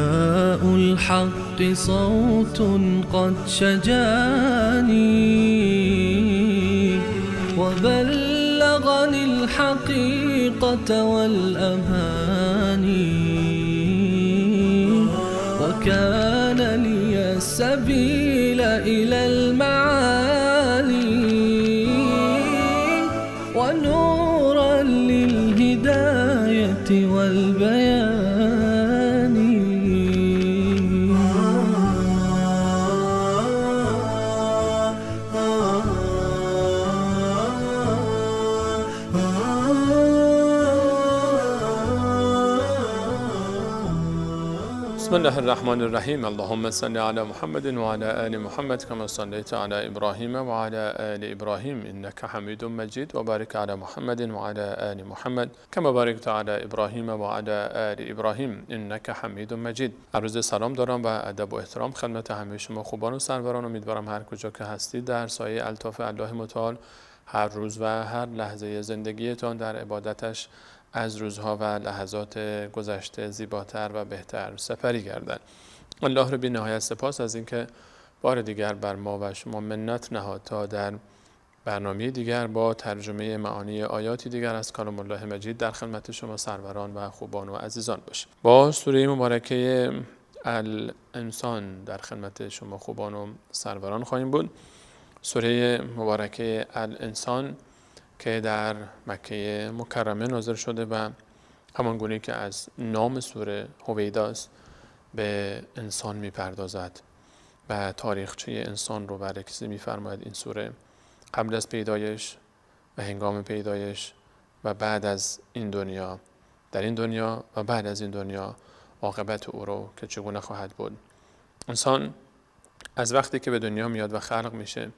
نداء الحق صوت قد شجاني وبلغني الحقيقة والأماني وكان لي السبيل إلى المعالي ونورا للهداية والبيان. بسم الله الرحمن الرحیم. اللهم صل علی محمد و علی آل محمد کما صلیت علی ابراهیم و علی آل ابراهیم انک حمید مجید و بارک علی محمد و علی آل محمد کما بارکت علی ابراهیم و علی آل ابراهیم انک حمید مجید. عرض سلام دارم و ادب و احترام خدمت همه شما خوبان و سروران. امیدوارم هر کجا که هستید در سایه الطاف الله متعال هر روز و هر لحظه زندگیتان در عبادتش از روزها و لحظات گذشته زیباتر و بهتر سپری گردند. الله رو بی نهایت سپاس از اینکه بار دیگر بر ما و شما منت نهاد تا در برنامه دیگر با ترجمه معانی آیاتی دیگر از کلام الله مجید در خدمت شما سروران و خوبان و عزیزان باشیم. با سوره مبارکه الانسان در خدمت شما خوبان و سروران خواهیم بود. سوره مبارکه الانسان که در مکه مکرمه نازل شده و همان گونه که از نام سوره هویداست به انسان میپردازد و تاریخچه انسان رو بررسی میفرماید. این سوره قبل از پیدایش و هنگام پیدایش و بعد از این دنیا، در این دنیا و بعد از این دنیا عاقبت او رو که چگونه خواهد بود. انسان از وقتی که به دنیا میاد و خلق میشه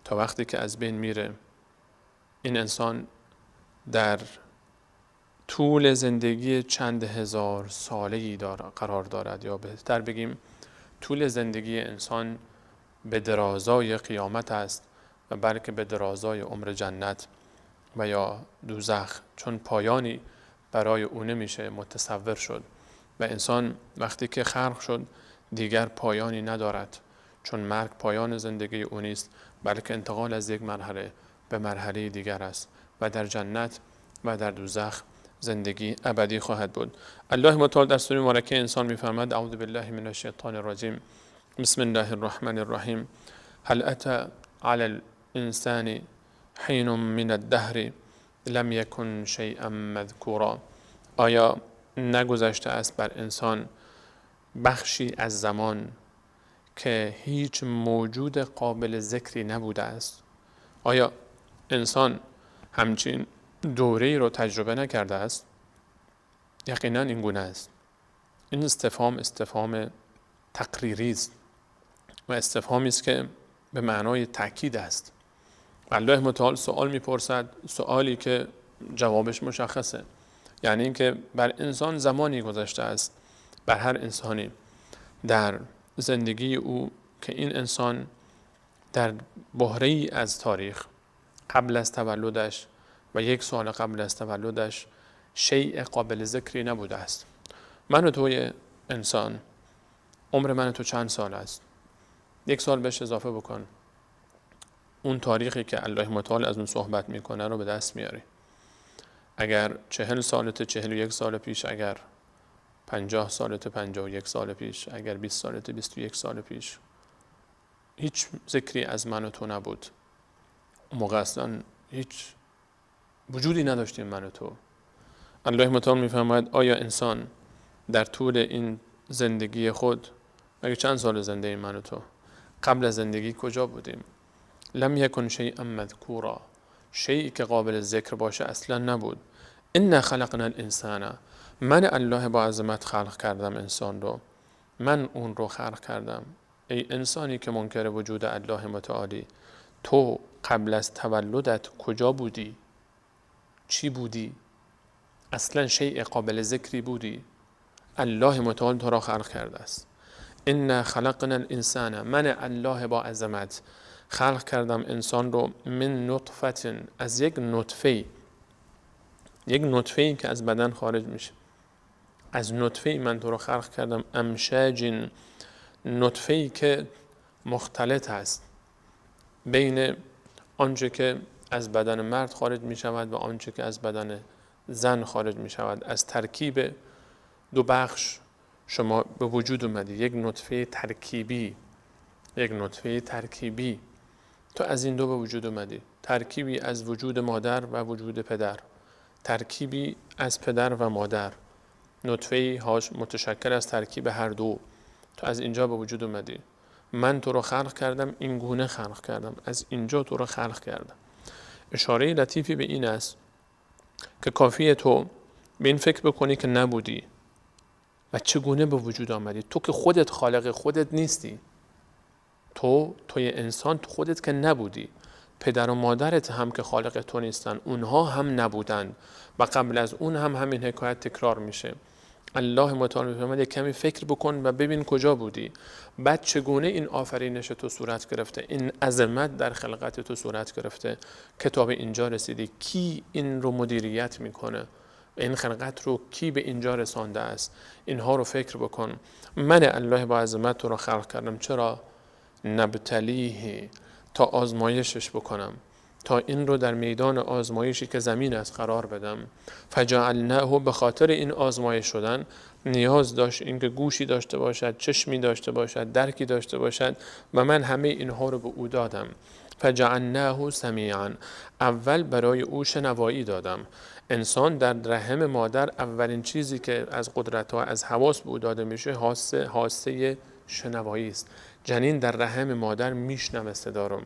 تا وقتی که از بین میره، این انسان در طول زندگی چند هزار ساله‌ای قرار دارد، یا بهتر بگیم طول زندگی انسان به درازای قیامت است و بلکه به درازای عمر جنت و یا دوزخ، چون پایانی برای او نمیشه متصور شد و انسان وقتی که خلق شد دیگر پایانی ندارد، چون مرگ پایان زندگی او نیست بلکه انتقال از یک مرحله به مرحله دیگر است و در جنت و در دوزخ زندگی ابدی خواهد بود. الله متعال در سوره مبارکه انسان می‌فرماید: اعوذ بالله من الشیطان الرجیم بسم الله الرحمن الرحیم هل اتى علی الانسان حین من الدهر لم یکن شیئا مذکورا. آیا نگذشته است بر انسان بخشی از زمان که هیچ موجود قابل ذکری نبوده است؟ آیا انسان همچین دوره‌ای رو تجربه نکرده است؟ یقینا این گونه است. این استفهام تقریری است و استفهامی است که به معنای تأکید است. الله متعال سوال میپرسد، سوالی که جوابش مشخصه، یعنی اینکه بر انسان زمانی گذشته است، بر هر انسانی در زندگی او که این انسان در بحره‌ای از تاریخ قبل از تولدش و 1 سال قبل از تولدش شیء قابل ذکری نبوده است. من و توی انسان، عمر من و تو چند سال است؟ 1 سال بهش اضافه بکن، اون تاریخی که الله متعال از اون صحبت میکنه رو به دست میاری. اگر 40 سالته 41 سال پیش، اگر 50 سالته 51 سال پیش، اگر 20 سالته 21 سال پیش، هیچ ذکری از من و تو نبود. موقع اصلا هیچ وجودی نداشتیم من و تو. الله متعال میفرماید آیا انسان در طول این زندگی خود، مگه چند سال زنده من و تو، قبل از زندگی کجا بودیم؟ لم یکن شیئا مذکورا، شیئی که قابل ذکر باشه اصلا نبود. انا خلقنا الانسان، من الله با عظمت خلق کردم انسان رو، من اون رو خلق کردم. ای انسانی که منکر وجود الله متعالی، تو قبل از تولدت کجا بودی؟ چی بودی؟ اصلا شیء قابل ذکری بودی؟ الله متعال تو را خلق کرده است. انا خلقنا الانسان، من الله با عظمت خلق کردم انسان رو من نطفه، از یک نطفه که از بدن خارج میشه. از نطفه من تو رو خلق کردم، امشاج، نطفه‌ای که مختلط است بین آنچه که از بدن مرد خارج می شود و آنچه که از بدن زن خارج می شود. از ترکیب دو بخش شما به وجود اومدی، یک نطفه ترکیبی تو از این دو به وجود اومدی، ترکیبی از وجود مادر و وجود پدر، ترکیبی از پدر و مادر، نطفه‌ای متشکل از ترکیب هر دو، تو از اینجا به وجود اومدی. من تو رو خلق کردم، این گونه خلق کردم، از اینجا تو رو خلق کردم. اشاره لطیفی به این است که کافیه تو به این فکر بکنی که نبودی و چگونه به وجود آمدی. تو که خودت خالق خودت نیستی، توی انسان، تو خودت که نبودی، پدر و مادرت هم که خالق تو نیستن، اونها هم نبودن و قبل از اون هم همین حکایت تکرار میشه. الله متعال میفرماید یک کمی فکر بکن و ببین کجا بودی، بعد چگونه این آفرینش تو صورت گرفته، این عظمت در خلقت تو صورت گرفته که تا به اینجا رسیدی. کی این رو مدیریت میکنه؟ این خلقت رو کی به اینجا رسانده است؟ اینها رو فکر بکن. من الله با عظمت تو رو خلق کردم. چرا؟ نبتلیه، تا آزمایشش بکنم، تا این رو در میدان آزمایشی که زمین است قرار بدم. فجعلناه، به خاطر این آزمایش شدن نیاز داشت اینکه گوشی داشته باشد، چشمی داشته باشد، درکی داشته باشد و من همه اینها رو به او دادم. فجعلناه سمیعا، اول برای او شنوایی دادم. انسان در رحم مادر اولین چیزی که از قدرت‌ها، از حواس به او داده میشه حاسه شنوایی است. جنین در رحم مادر میشنوه صدا رو.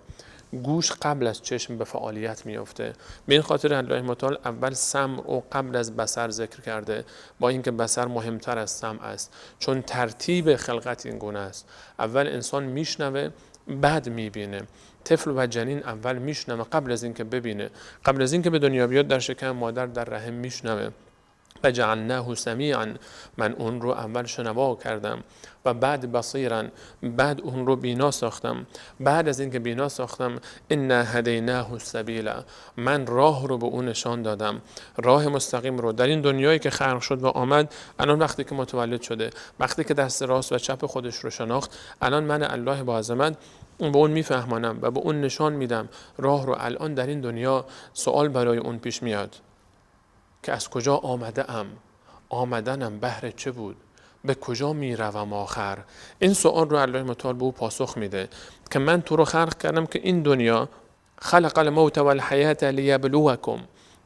گوش قبل از چشم به فعالیت میفته. به این خاطر الله متعال اول سمع رو قبل از بصر ذکر کرده، با اینکه بصر مهمتر از سمع است، چون ترتیب خلقت این گونه است. اول انسان میشنوه بعد میبینه. طفل و جنین اول میشنوه قبل از اینکه ببینه، قبل از اینکه به دنیا بیاد در شکم مادر در رحم میشنوه. فجعلناه سمیعا، من اون رو اول شنوا کردم و بعد بصیرا، بعد اون رو بینا ساختم. بعد از اینکه بینا ساختم، انا هدیناه السبیل، من راه رو به اون نشان دادم، راه مستقیم رو. در این دنیایی که خلق شد و آمد، الان وقتی که متولد شده، وقتی که دست راست و چپ خودش رو شناخت، الان من الله با عظمت به اون میفهمانم و به اون نشان میدم راه رو. الان در این دنیا سوال برای اون پیش میاد که از کجا آمده ام؟ آمدنم بهر چه بود؟ به کجا می روم آخر؟ این سوال رو الله متعال به او پاسخ میده که من تو رو خلق کردم که این دنیا، خلق الموت والحیات لیبلوکم،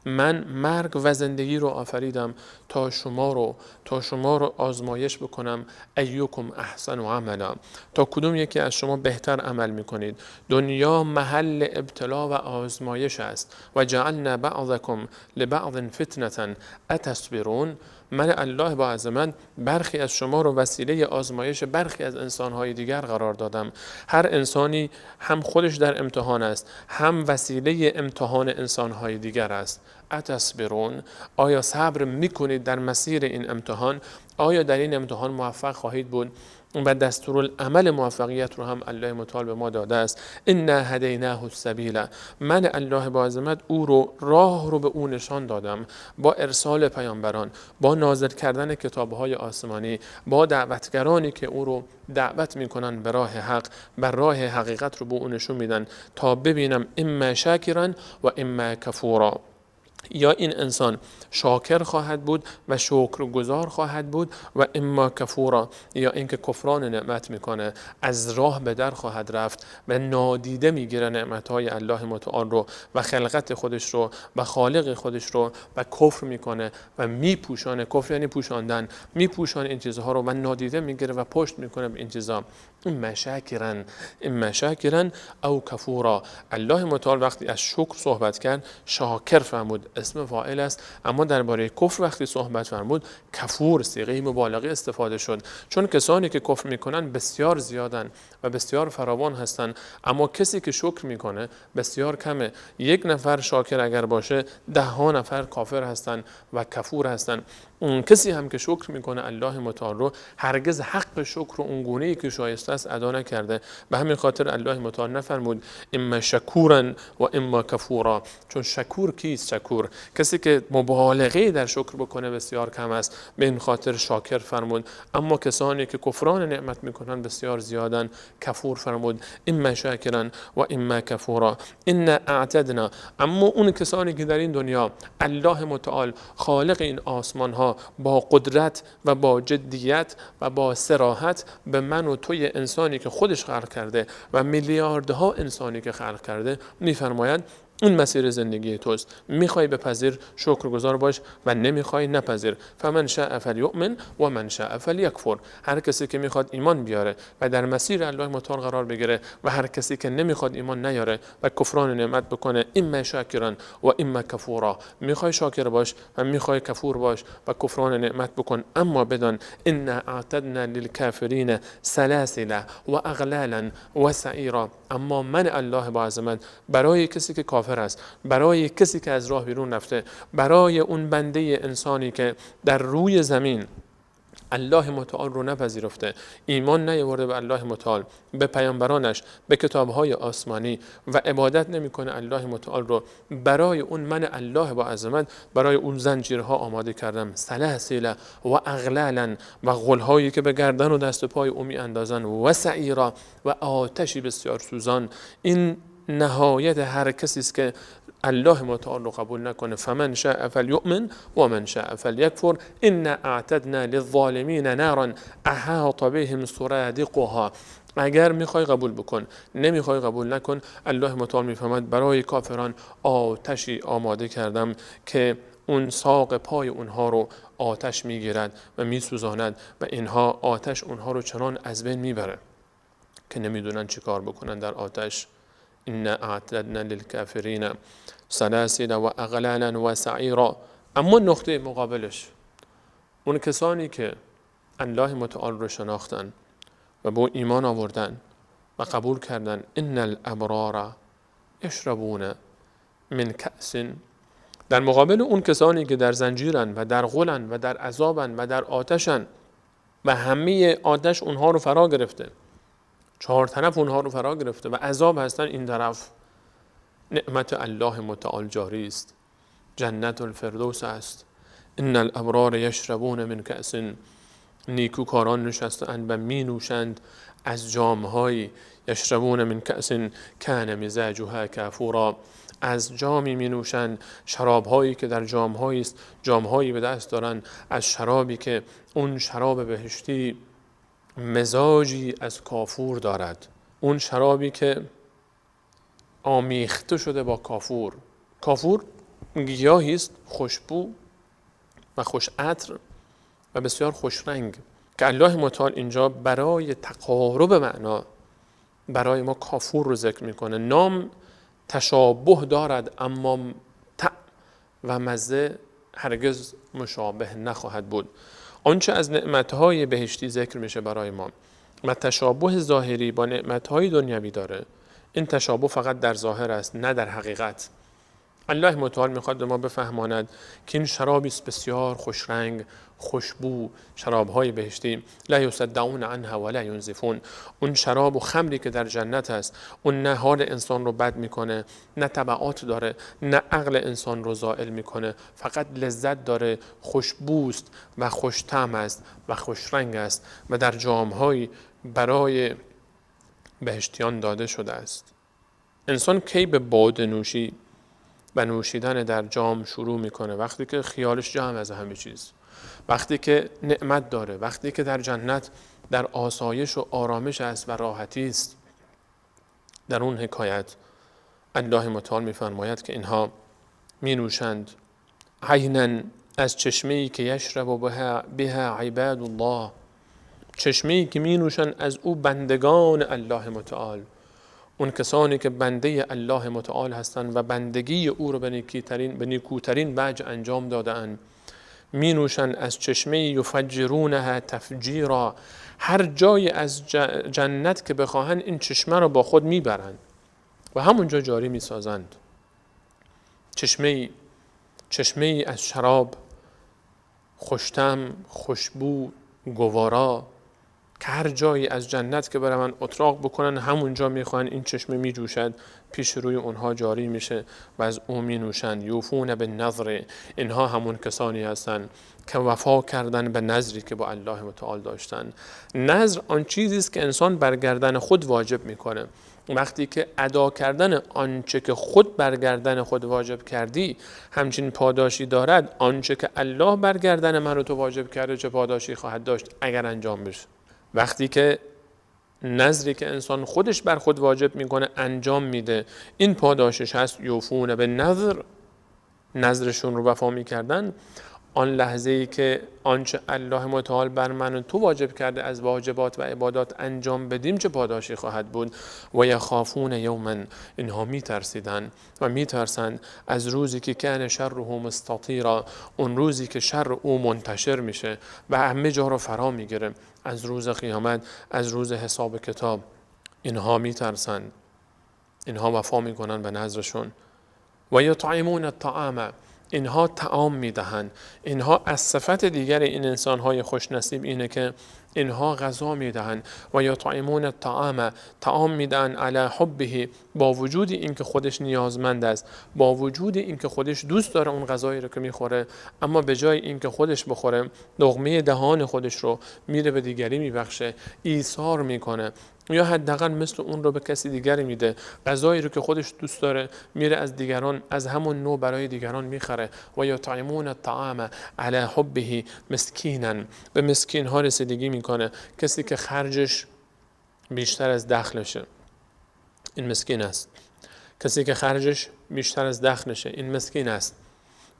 من مرگ و زندگی رو آفریدم تا شما رو آزمایش بکنم. ایوکم احسن عملا، تا کدوم یکی از شما بهتر عمل میکنید. دنیا محل ابتلا و آزمایش است. و جعلنا بعضکم لبعض فتنة اتصبرون، من الله با عظمت برخی از شما رو وسیله آزمایش برخی از انسانهای دیگر قرار دادم. هر انسانی هم خودش در امتحان است، هم وسیله امتحان انسانهای دیگر است. اتصبرون، آیا صبر میکنید در مسیر این امتحان؟ آیا در این امتحان موفق خواهید بود؟ و دستورالعمل موفقیت رو هم الله متعال به ما داده است. انا هدیناه السبیل، من الله با عظمت او رو، راه رو به او نشان دادم با ارسال پیامبران، با نازل کردن کتاب‌های آسمانی، با دعوتگرانی که او رو دعوت میکنن به راه حق، بر راه حقیقت رو به او نشون میدن تا ببینم اما شاکرا و اما کفورا، یا این انسان شاکر خواهد بود و شکرگزار خواهد بود و اما کفورا، یا اینکه کفران نعمت میکنه، از راه به در خواهد رفت و نادیده میگیره نعمتهای الله متعال رو و خلقت خودش رو و خالق خودش رو و کفر میکنه و میپوشانه. کفر یعنی پوشاندن، میپوشانه این چیزها رو و نادیده میگیره و پشت میکنه به این چیزها. اما شاکرا او کفورا. الله متعال وقتی از شکر صحبت کرد شاکر فرمود، اسم فاعل است، اما درباره کفر وقتی صحبت فرمود کفور، صیغه مبالغه استفاده شد، چون کسانی که کفر میکنن بسیار زیادن و بسیار فراوان هستن، اما کسی که شکر میکنه بسیار کمه. یک نفر شاکر اگر باشه 10 نفر کافر هستن و کفور هستن. اون کسی هم که شکر میکنه الله متعال رو، هرگز حق شکر رو اون گونه‌ای که شایسته است ادا نکرده. به همین خاطر الله متعال نفرمود اما شکورا و اما کفورا، چون شکور کیست؟ شکور کفور. کسی که مبالغه در شکر بکنه بسیار کم است، به این خاطر شاکر فرمود. اما کسانی که کفران نعمت میکنن بسیار زیادن. کفور فرمود اما شاکرا و اما کفورا ان اعتدنا. اما اون کسانی که در این دنیا الله متعال خالق این آسمان ها با قدرت و با جدیت و با صراحت به من و توی انسانی که خودش خلق کرده و میلیاردها انسانی که خلق کرده میفرماید این مسیر زندگی توست. میخوای بپذیر شکرگزار باش و نمیخوای نپذیر. فمن شاء فلیؤمن و من شاء فلیکفر. هر کسی که میخواد ایمان بیاره و در مسیر الله متعال قرار بگیره و هر کسی که نمیخواد ایمان نیاره و کفران نعمت بکنه، اما شاکرا و اما کفورا. میخوای شاکر باش و میخوای کفور باش و کفران نعمت بکن، اما بدان ان اعتدنا للکافرین سلاسل و اغلالا و سعیرا. اما من الله با عظمت برای کسی که کافر است، برای کسی که از راه بیرون رفته، برای اون بنده انسانی که در روی زمین الله متعال رو نپذیرفته، ایمان نیاورده به الله متعال، به پیامبرانش، به کتابهای آسمانی و عبادت نمیکنه الله متعال رو، برای اون من الله با عظمت برای اون زنجیرها آماده کردم. سلاسل و اغلالا و غلهایی که به گردن و دست و پای او میاندازن، و سعیرا و آتشی بسیار سوزان. این نهایت هر کسی است که الله متعال رو قبول نکنه. فمن شاء فلیؤمن و من شاء فلیکفر ان اعتدنا للظالمین نارا احاط بهم سرادقها. اگر میخوای قبول بکن، نمیخوای قبول نکن. الله متعال میفهمد برای کافران آتشی آماده کردم که اون ساق پای اونها رو آتش میگیرد و میسوزاند و اینها آتش اونها رو چنان از بین میبره که نمیدونن چی کار بکنن در آتش. ان اعتدنا للکافرین سلاسل و اغلالا و سعیرا. اما نقطه مقابلش اون کسانی که الله متعال رو شناختن و با ایمان آوردن و قبول کردن، ان الابرار یشربون من کأس. در مقابل اون کسانی که در زنجیرن و در غلن و در عذابن و در آتشن و همه آتش اونها رو فرا گرفته، چهار طرف اونها رو فرا گرفته و عذاب هستن، این طرف نعمت الله متعال جاری است، جنت الفردوس است. ان الابرار یشربون من کأس. نیکوکاران نشستند و می نوشند از جام‌های، یشربون من کأس کان مزاجها کافورا. از جامی می نوشند، شراب‌هایی که در جام‌هایی است، جام‌هایی به دست دارند از شرابی که اون شراب بهشتی مزاجی از کافور دارد. اون شرابی که آمیخته شده با کافور. کافور گیاهی است خوشبو و خوش عطر و بسیار خوش رنگ که الله متعال اینجا برای تقارب معنا برای ما کافور رو ذکر میکنه. نام تشابه دارد اما طعم و مزه هرگز مشابه نخواهد بود. آنچه از نعمتهای بهشتی ذکر میشه برای ما و تشابه ظاهری با نعمتهای دنیوی داره، این تشابه فقط در ظاهر است نه در حقیقت. الله متعال میخواد به ما بفهماند که این شرابی است بسیار خوش رنگ، خوشبو، شرابهای بهشتی، لا یصدعون عنها ولا ینزفون. اون شراب و خمری که در جنت است، اون نه حال انسان رو بد میکنه، نه تبعات داره، نه عقل انسان رو زائل میکنه، فقط لذت داره، خوشبوست و خوش طعم است و خوش رنگ است و در جام‌های برای بهشتیان داده شده است. انسان کی به باده نوشی و نوشیدن در جام شروع میکنه؟ وقتی که خیالش جمع از همه چیز، وقتی که نعمت داره، وقتی که در جنت در آسایش و آرامش است و راحتی است. در اون حکایت الله متعال میفرماید که اینها می نوشند عینا، از چشمه‌ای که یشرب بها عباد الله، چشمه‌ای که می نوشند از او بندگان الله متعال، اون کسانی که بنده الله متعال هستند و بندگی او رو به نیکوترین وجه انجام داده‌اند. می نوشند از چشمه یفجرونها تفجیرا، هر جای از جنت که بخواهند این چشمه رو با خود میبرند و همونجا جاری میسازند. چشمه از شراب، خوشتم، خوشبو، گوارا که هر جایی از جنت که برای من اتراق بکنن همونجا میخوان این چشمه میجوشد پیش روی اونها جاری میشه و از اون می نوشند. یوفون بالنذر، اینها همون کسانی هستند که وفا کردن به نذری که با الله متعال داشتن. نذر آن چیزی است که انسان برگردن خود واجب میکنه. وقتی که ادا کردن آنچه که خود برگردن خود واجب کردی همچین پاداشی دارد، آنچه که الله برگردن من رو تو واجب کرده چه پاداشی خواهد داشت اگر انجام بشه. وقتی که نذری که انسان خودش بر خود واجب میکنه انجام میده، این پاداشش هست. یوفون بالنذر، نذرشون رو وفا میکردن. آن لحظه ای که آنچه الله متعال بر من و تو واجب کرده از واجبات و عبادات انجام بدیم چه پاداشی خواهد بود. و یخافون یوما، اینها میترسیدن و میترسند از روزی که کان شره مستطیرا، اون روزی که شر او منتشر میشه و همه جا رو فرا میگیره، از روز قیامت، از روز حساب کتاب. اینها میترسند، اینها وفا میکنن به نذرشون. و یطعمون الطعام، اینها طعام میدهند. اینها از صفت دیگر این انسانهای خوش نصیب اینه که اینها غذا میدهند. و یطعمون الطعام، طعام میدهند علی حبه، با وجود اینکه خودش نیازمند است، با وجود اینکه خودش دوست داره اون غذایی رو که میخوره، اما به جای اینکه خودش بخوره لقمه دهان خودش رو میره به دیگری میبخشه، ایثار میکنه، یا حداقل مثل اون رو به کسی دیگری میده. غذایی رو که خودش دوست داره میره از دیگران، از همون نوع برای دیگران میخره. و یطعمون الطعام علی حبه مسکینا، به مسکین ها رسیدگی میکنه. کسی که خرجش بیشتر از دخلشه این مسکین است. کسی که خرجش بیشتر از دخلشه این مسکین است.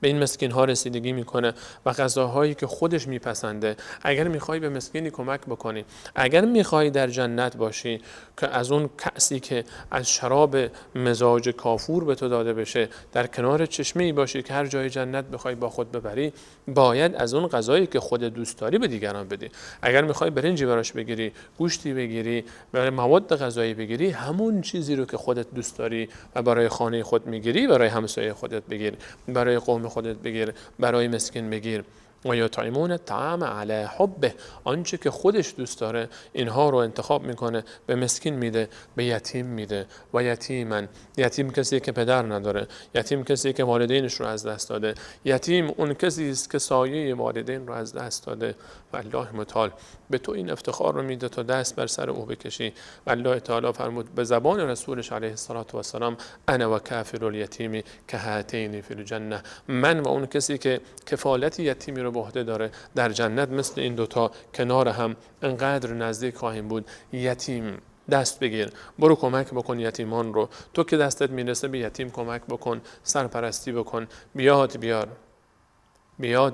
به این مسکین ها رسیدگی میکنه و غذاهایی که خودش میپسنده. اگر میخوای به مسکینی کمک بکنی، اگر میخوای در جنت باشی که از اون کأسی که از شراب مزاج کافور به تو داده بشه در کنار چشمه‌ای باشی که هر جای جنت بخوای با خود ببری، باید از اون غذایی که خود دوست داری به دیگران بدی. اگر میخوای برنجی براش بگیری، گوشتی بگیری، برای مواد غذایی بگیری، همون چیزی رو که خودت دوست داری و برای خانه خود میگیری برای همسایه خودت بگیر، برای قوم خودت بگیر، برای مسکین بگیر. و یطعمون الطعام علی حبه، آنچه که خودش دوست داره اینها رو انتخاب میکنه، به مسکین میده، به یتیم میده. و یتیمن، یتیم کسی که پدر نداره، یتیم کسی که والدینش رو از دست داده، یتیم اون کسی است که سایه والدین رو از دست داده. و الله متعال به تو این افتخار رو میده تا دست بر سر او بکشی. و الله تعالی فرمود به زبان رسولش علیه السلام: انا و کافر الیتیم که هاتین فی الجنه، من و اون کسی که کفالت یتیمی رو به عهده داره در جنت مثل این دوتا کنار هم انقدر نزدیک خواهیم بود. یتیم دست بگیر، برو کمک بکن یتیمان رو. تو که دستت میرسه به یتیم کمک بکن، سرپرستی بکن. بیاد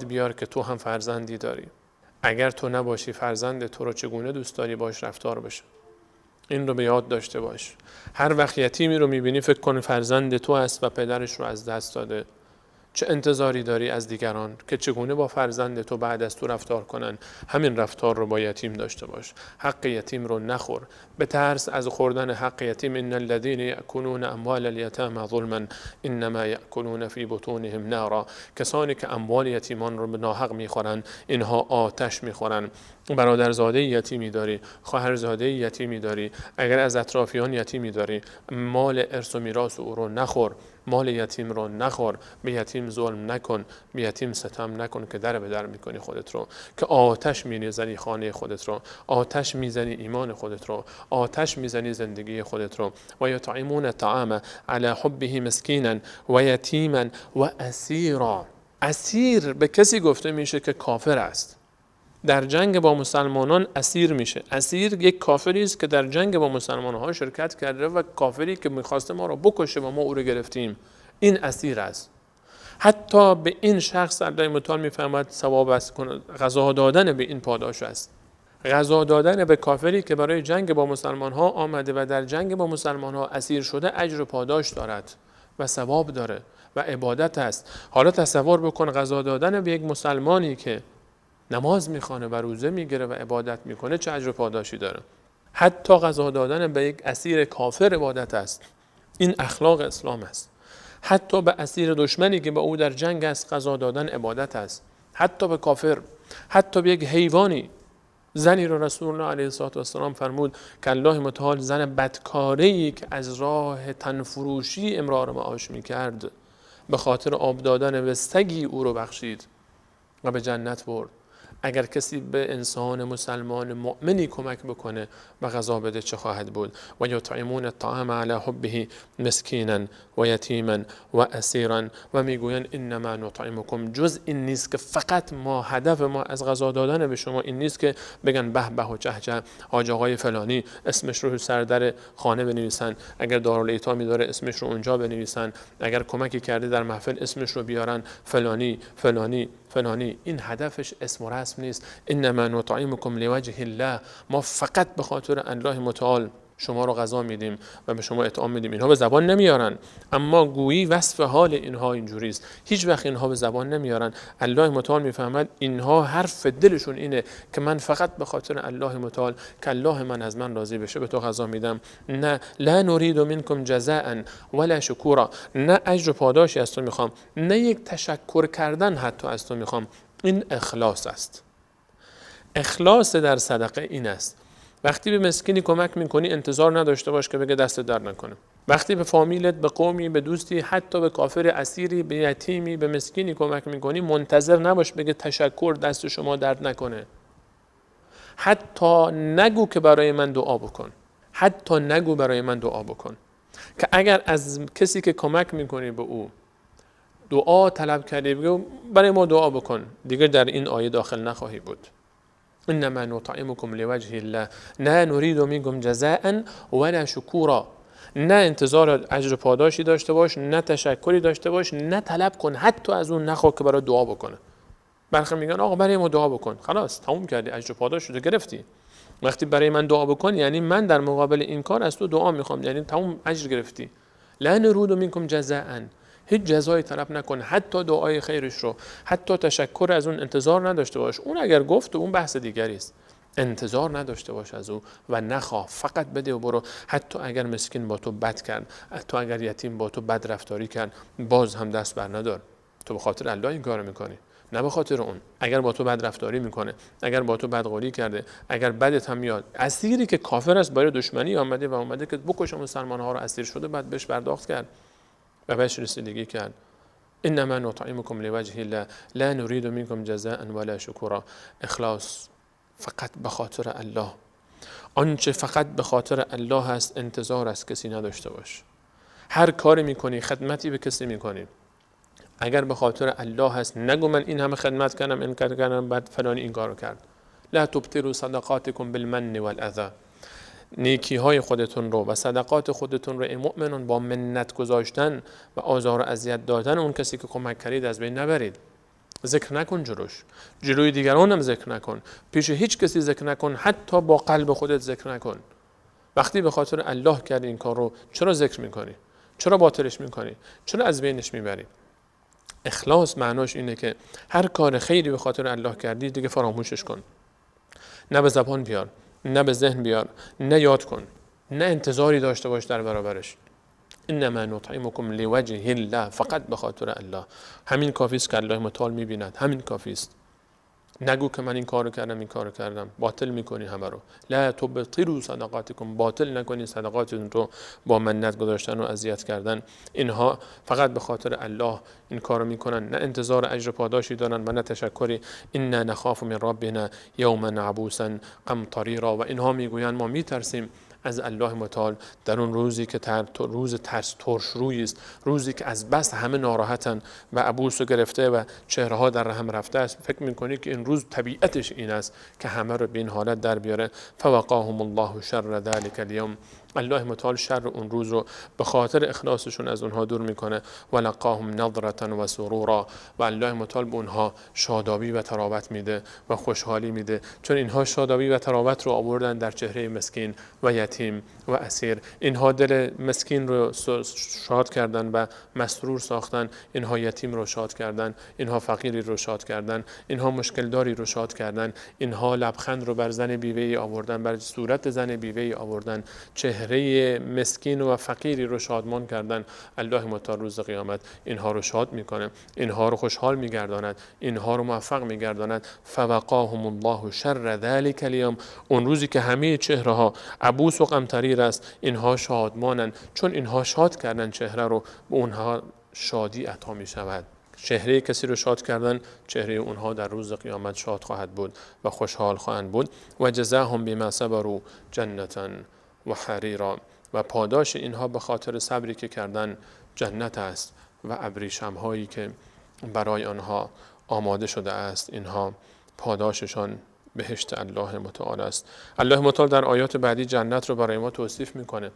بیار که تو هم فرزندی داری. اگر تو نباشی فرزند تو رو چگونه دوست داری باش رفتار بشه. این رو به یاد داشته باش. هر وقت یتیمی رو میبینی فکر کن فرزند تو است و پدرش رو از دست داده. چه انتظاری داری از دیگران که چگونه با فرزند تو بعد از تو رفتار کنن؟ همین رفتار رو با یتیم داشته باش. حق یتیم رو نخور. به ترس از خوردن حق یتیم. ان الذين يأكلون اموال اليتامى ظلما انما يأكلون في بطونهم نارا، کسانی که اموال یتیمان رو به ناحق میخورن اینها آتش میخورن. برادرزاده یتیمی داری، خواهرزاده یتیمی داری، اگر از اطرافیان یتیمی داری، مال ارث و میراث او رو نخور، مال یتیم رو نخور، به یتیم ظلم نکن، به یتیم ستم نکن که در به در میکنی خودت رو، که آتش میزنی خانه خودت رو، آتش میزنی ایمان خودت رو، آتش میزنی زندگی خودت رو. و یطعمون الطعام علی حبه مسکینا و یتیما و اسیرا. اسیر به کسی گفته میشه که کافر است. در جنگ با مسلمانان اسیر میشه. اسیر یک کافری است که در جنگ با مسلمانان شرکت کرده و کافری که میخواسته ما رو بکشه و ما او رو گرفتیم، این اسیر است. حتی به این شخص الله متعال میفرماید ثواب است غذا دادن به این پاداش است. غذا دادن به کافری که برای جنگ با مسلمان ها آمده و در جنگ با مسلمان ها اسیر شده اجر و پاداش دارد و ثواب داره و عبادت است. حالا تصور بکن غذا دادن به یک مسلمانی که نماز میخوانه و روزه میگیره و عبادت میکنه چه اجر و پاداشی داره. حتی غذا دادن به یک اسیر کافر عبادت است. این اخلاق اسلام است. حتی به اسیر دشمنی که با او در جنگ است غذا دادن عبادت است. حتی به کافر، حتی به یک حیوانی زنی رو رسول الله علیه السلام فرمود که الله متعال زن بدکاره‌ای که از راه تنفروشی امرار معاش میکرد به خاطر آب دادن به سگی او رو بخشید و به جنت برد. اگر کسی به انسان مسلمان مؤمنی کمک بکنه و غذا بده چه خواهد بود؟ و یطعمون الطعام علی حبه مسکینا و یتیما و اسیرا و میگوین انما نطعمکم، جز این نیست که فقط ما هدف ما از غذا دادن به شما این نیست که بگن به به و چه چه حاج آقای فلانی اسمش رو سر در خانه بنویسن، اگر دارالایتامی داره اسمش رو اونجا بنویسن، اگر کمکی کرده در محفل اسمش رو بیارن فلانی فلانی فلانی. این هدفش اسم و رسم نیست. انما نطعمکم لوجه الله، ما فقط به خاطر الله متعال شما رو غذا میدیم و به شما اطعام میدیم. اینها به زبان نمیارن، اما گویی وصف حال اینها اینجوری است. هیچ وقت اینها به زبان نمیارن. الله متعال میفهمد اینها حرف دلشون اینه که من فقط به خاطر الله متعال که الله من از من راضی بشه به تو غذا میدم. نه، لا نريد منکم جزاء ولا شکورا، نه اجر و پاداشی از تو میخوام، نه یک تشکر کردن حتی از تو میخوام. این اخلاص است. اخلاص در صدقه این است. وقتی به مسکینی کمک میکنی انتظار نداشته باش که بگه دست در نکنه. وقتی به فامیلت، به قومی، به دوستی، حتی به کافر اسیری، به یتیمی، به مسکینی کمک میکنی منتظر نباش بگه تشکر دست شما درد نکنه. حتی نگو که برای من دعا بکن. حتی نگو برای من دعا بکن. که اگر از کسی که کمک میکنی به او دعا طلب کردی بگو برای ما دعا بکن، دیگه در این آیه داخل نخواهی بود. انما نطعمکم لوجه الله لا نريد منکم جزاء ولا شکورا، نه انتظار اجر پاداشی داشته باش، نه تشکری داشته باش، نه طلب کن، حتی از اون نخواه که برای دعا بکنه. برخی میگن آقا برای ما دعا بکن، خلاص تموم کردی، اجر پاداش رو گرفتی. وقتی برای من دعا بکن یعنی من در مقابل این کار از تو دعا میخوام، یعنی تموم اجر گرفتی. لا نريد منکم جزاء، هیچ جزایی طلب نکن، حتی دعای خیرش رو، حتی تشکر از اون انتظار نداشته باش. اون اگر گفت اون بحث دیگری است. انتظار نداشته باش از او و نخواه، فقط بده و برو. حتی اگر مسکین با تو بد کرد، حتی اگر یتیم با تو بد رفتاری کرد، باز هم دست بر ندار. تو به خاطر الله این کارو میکنی، نه به خاطر اون. اگر با تو بد رفتاری میکنه، اگر با تو بدقولی کرده، اگر بدت هم میاد، اسیری که کافر است برای دشمنی آمده و اومده که بکشه مسلمان ها رو، اسیر شده، بعد بهش پرداخت کرد و بهش رسیدگی کرد. انما نطعمکم لوجه الله لا نريد منکم جزاء ولا شکورا. اخلاص فقط به خاطر الله. آنچه فقط به خاطر الله هست انتظار از کسی نداشته باش. هر کاری میکنی، خدمتی به کسی میکنی، اگر به خاطر الله هست نگو من این همه خدمت کردم، این کردم، بعد فلانی این کارو کرد. لا تبطلوا صدقاتکم بالمن والاذى. نیکی های خودتون رو و صدقات خودتون رو مؤمنون با منت گذاشتن و آزار و اذیت دادن اون کسی که کمک کردید از بین نبرید. ذکر نکن جلوش، جلوی دیگران هم ذکر نکن، پیش هیچ کسی ذکر نکن، حتی با قلب خودت ذکر نکن. وقتی به خاطر الله کردی این کار رو، چرا ذکر میکنی؟ چرا باطلش میکنی؟ چرا از بینش میبری؟ اخلاص معناش اینه که هر کار خیری به خاطر الله کردی دیگه فراموشش کن. نه به زبان بیار، نه به ذهن بیار، نه یاد کن، نه انتظاری داشته باش در برابرش. انما نطعمکم لوجه الله، فقط به خاطر الله. همین کافی است که الله متعال میبیند، همین کافی است. نگو که من این کارو کردم، این کارو کردم، باطل میکنی همه رو. لا تبطلوا صدقاتکم، باطل نکنید صدقاتتون رو با منت گذاشتن و اذیت کردن. اینها فقط به خاطر الله این کارو میکنن، نه انتظار اجر پاداشی دارن و نه تشکری. انا نخاف من ربنا یوما عبوسا قمطریرا. و اینها میگویند ما میترسیم از الله متعال در اون روزی که روز ترس ترش روی است، روزی که از بس همه ناراحتن و عبوس رو گرفته و چهره ها در هم رفته است. فکر میکنی که این روز طبیعتش این است که همه رو به این حالت در بیاره. فوقاهم الله شر ذلك اليوم، الله متعال شر اون روز رو به خاطر اخلاصشون از اونها دور میکنه. ولقاهم نظرة و سرورا، و الله متعال به اونها شادابی و تراوت میده و خوشحالی میده، چون اینها شادابی و تراوت رو آوردن در چهره مسکین و یتیم و اسیر. اینها دل مسکین رو شاد کردن و مسرور ساختن، اینها یتیم رو شاد کردن، اینها فقیری رو شاد کردن، اینها مشکل داری رو شاد کردن، اینها لبخند رو بر زن بیوه‌ای آوردن، بر صورت زن بیوه‌ای آوردن، چهره چهره مسکین و فقیری رو شادمان کردن، الله متعال روز قیامت اینها رو شاد میکنه، اینها رو خوشحال میگرداند، اینها رو موفق میگرداند. فوقاهم الله شر ذلک الیوم، اون روزی که همه چهره ها عبوس و غمطریر است، اینها شادمانند، چون اینها شاد کردن چهره رو، به اونها شادی عطا می شود. چهره کسی رو شاد کردن، چهره اونها در روز قیامت شاد خواهد بود و خوشحال خواهند بود. و جزاهم بما صبروا جنتا و حریرا، و پاداش اینها به خاطر صبری که کردن جنت است و ابریشم هایی که برای آنها آماده شده است، اینها پاداششان بهشت الله متعال است. الله متعال در آیات بعدی جنت رو برای ما توصیف میکنه.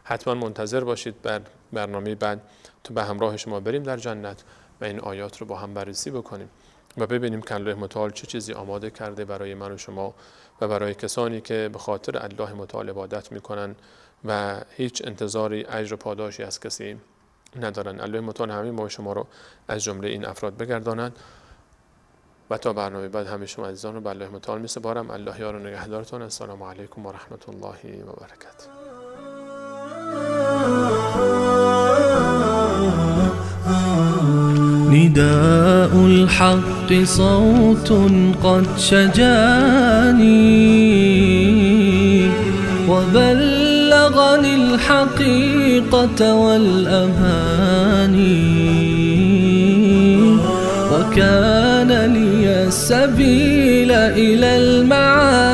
حتما منتظر باشید بر برنامه بعد تو به همراه شما بریم در جنت و این آیات رو با هم بررسی بکنیم و ببینیم که الله متعال چه چیزی آماده کرده برای من و شما و برای کسانی که به خاطر الله متعال عبادت میکنن و هیچ انتظاری اجر و پاداشی از کسی ندارن. الله متعال همه ما و شما رو از جمله این افراد بگرداند و تا برنامه بعد همه شما عزیزان رو به الله متعال میسپارم. الله یار و نگهدارتون. السلام علیکم و رحمت الله و برکاته. نداء الحق صوت قد شجاني وبلغني الحقيقة والأماني وكان لي السبيل إلى المعاني